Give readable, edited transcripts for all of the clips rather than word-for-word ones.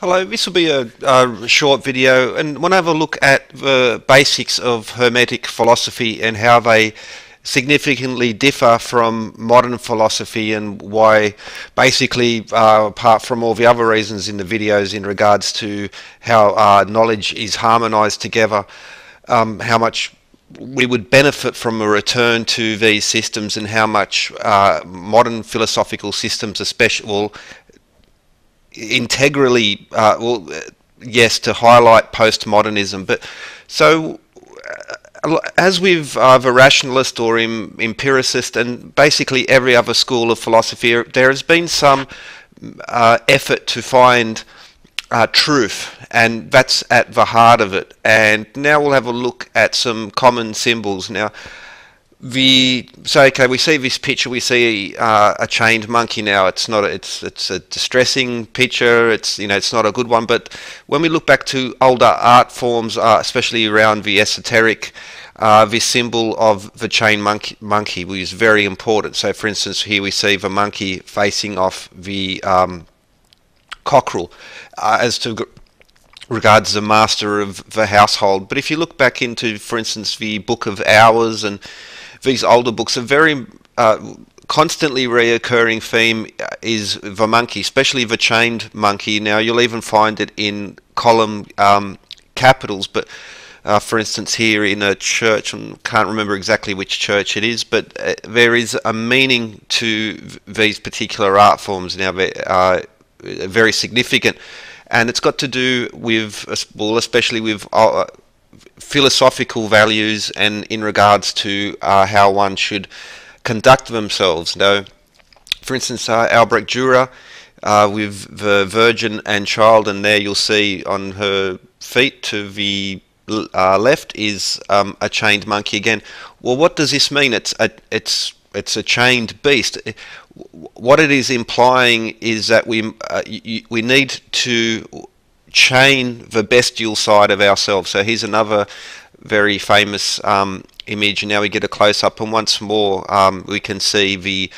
Hello, this will be a short video, and want to have a look at the basics of Hermetic philosophy and how they significantly differ from modern philosophy, and why, basically, apart from all the other reasons in the videos in regards to how knowledge is harmonized together, how much we would benefit from a return to these systems, and how much modern philosophical systems, especially, well, integrally, yes, to highlight postmodernism. But so, as with the rationalist or empiricist, and basically every other school of philosophy, there has been some effort to find truth, and that's at the heart of it. And now we'll have a look at some common symbols. Now, okay, we see this picture. We see a chained monkey. Now, it's not. It's a distressing picture. It's not a good one. But when we look back to older art forms, especially around the esoteric, this symbol of the chained monkey was very important. So, for instance, here we see the monkey facing off the cockerel, as to regards the master of the household. But if you look back into, for instance, the Book of Hours and these older books, a very constantly reoccurring theme is the monkey, especially the chained monkey. Now, you'll even find it in column capitals, but for instance, here in a church, I can't remember exactly which church it is, but there is a meaning to these particular art forms. Now, they're very significant, and it's got to do with, well, especially with philosophical values, and in regards to how one should conduct themselves. Now, for instance, Albrecht Dürer with the Virgin and Child, and there you'll see on her feet to the left is a chained monkey again. Well, what does this mean? It's a chained beast. What it is implying is that we need to chain the bestial side of ourselves. So here's another very famous image. Now we get a close-up, and once more we can see the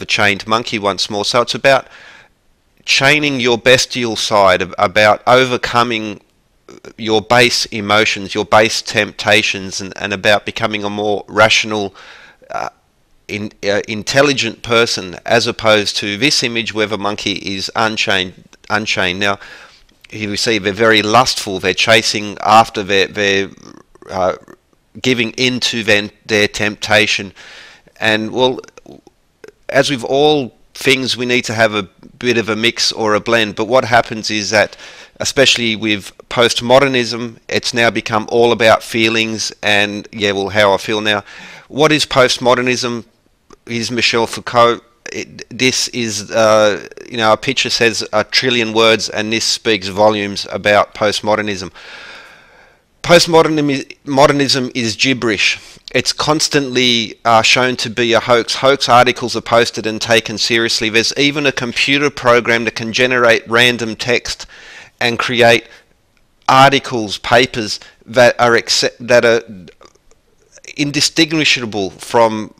chained monkey once more. So it's about chaining your bestial side, about overcoming your base emotions, your base temptations, and about becoming a more rational, intelligent person, as opposed to this image where the monkey is unchained. Now, here we see they're very lustful. They're chasing after they're giving into their temptation. And, well, as with all things, we need to have a bit of a mix or a blend. But what happens is that, especially with postmodernism, it's now become all about feelings and, yeah, well, how I feel now. What is postmodernism? Is Michel Foucault. This is, a picture says a trillion words, and this speaks volumes about postmodernism. Postmodernism is gibberish. It's constantly shown to be a hoax. Hoax articles are posted and taken seriously. There's even a computer program that can generate random text and create articles, papers that are indistinguishable from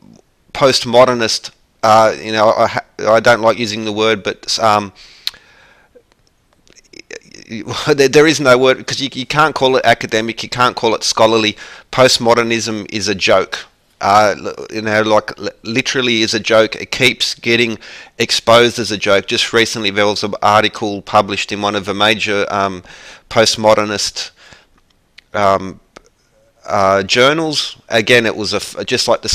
postmodernist. I don't like using the word, but there is no word, because you can't call it academic, you can't call it scholarly. Postmodernism is a joke. Like literally is a joke. It keeps getting exposed as a joke. Just recently there was an article published in one of the major postmodernist journals. Again, it was just like the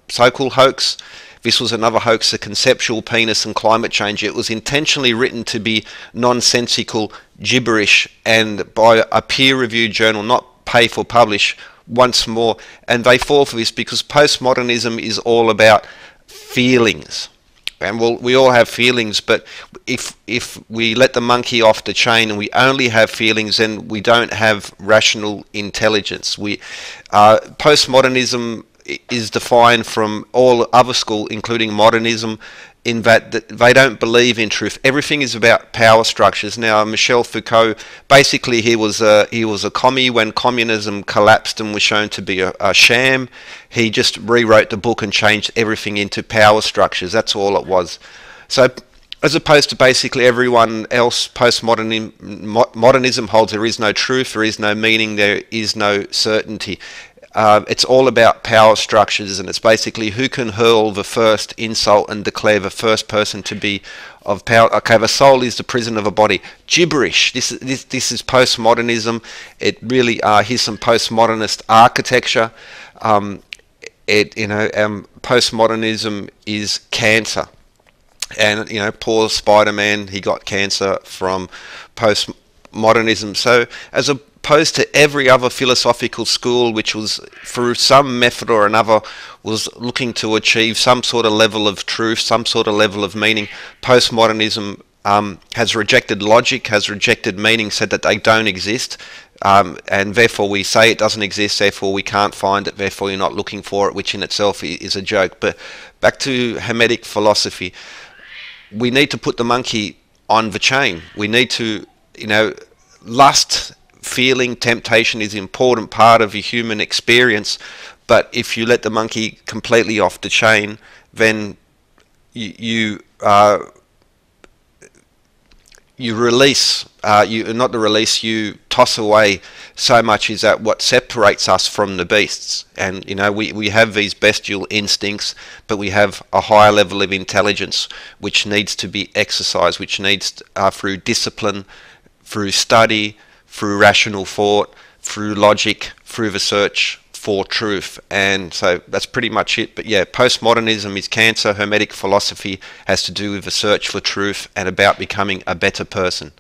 Focault hoax. This was another hoax, a conceptual penis and climate change. It was intentionally written to be nonsensical gibberish, and by a peer-reviewed journal, not pay for publish once more. And they fall for this because postmodernism is all about feelings. And we all have feelings, but if we let the monkey off the chain and we only have feelings, then we don't have rational intelligence. Postmodernism is defined from all other schools, including modernism, in that they don't believe in truth. Everything is about power structures. Now, Michel Foucault, basically, he was a commie when communism collapsed and was shown to be a sham. He just rewrote the book and changed everything into power structures. That's all it was. So as opposed to basically everyone else. Postmodernism holds there is no truth, there is no meaning, there is no certainty. It's all about power structures, and it's basically who can hurl the first insult and declare the first person to be of power. Okay, the soul is the prison of a body. Gibberish. This is postmodernism. It really here's some postmodernist architecture. Postmodernism is cancer. And poor Spider-Man, he got cancer from postmodernism. So as opposed to every other philosophical school which was, through some method or another, was looking to achieve some sort of level of truth, some sort of level of meaning, postmodernism has rejected logic, has rejected meaning, said that they don't exist, and therefore we say it doesn't exist, therefore we can't find it, therefore you're not looking for it, which in itself is a joke. But back to Hermetic philosophy, we need to put the monkey on the chain. We need to, lust, feeling, temptation is an important part of the human experience, but if you let the monkey completely off the chain, then you release, you toss away so much. Is that what separates us from the beasts? And we have these bestial instincts, but we have a higher level of intelligence which needs to be exercised, which needs through discipline, through study, through rational thought, through logic, through the search for truth. And so that's pretty much it. But yeah, postmodernism is cancer. Hermetic philosophy has to do with the search for truth and about becoming a better person.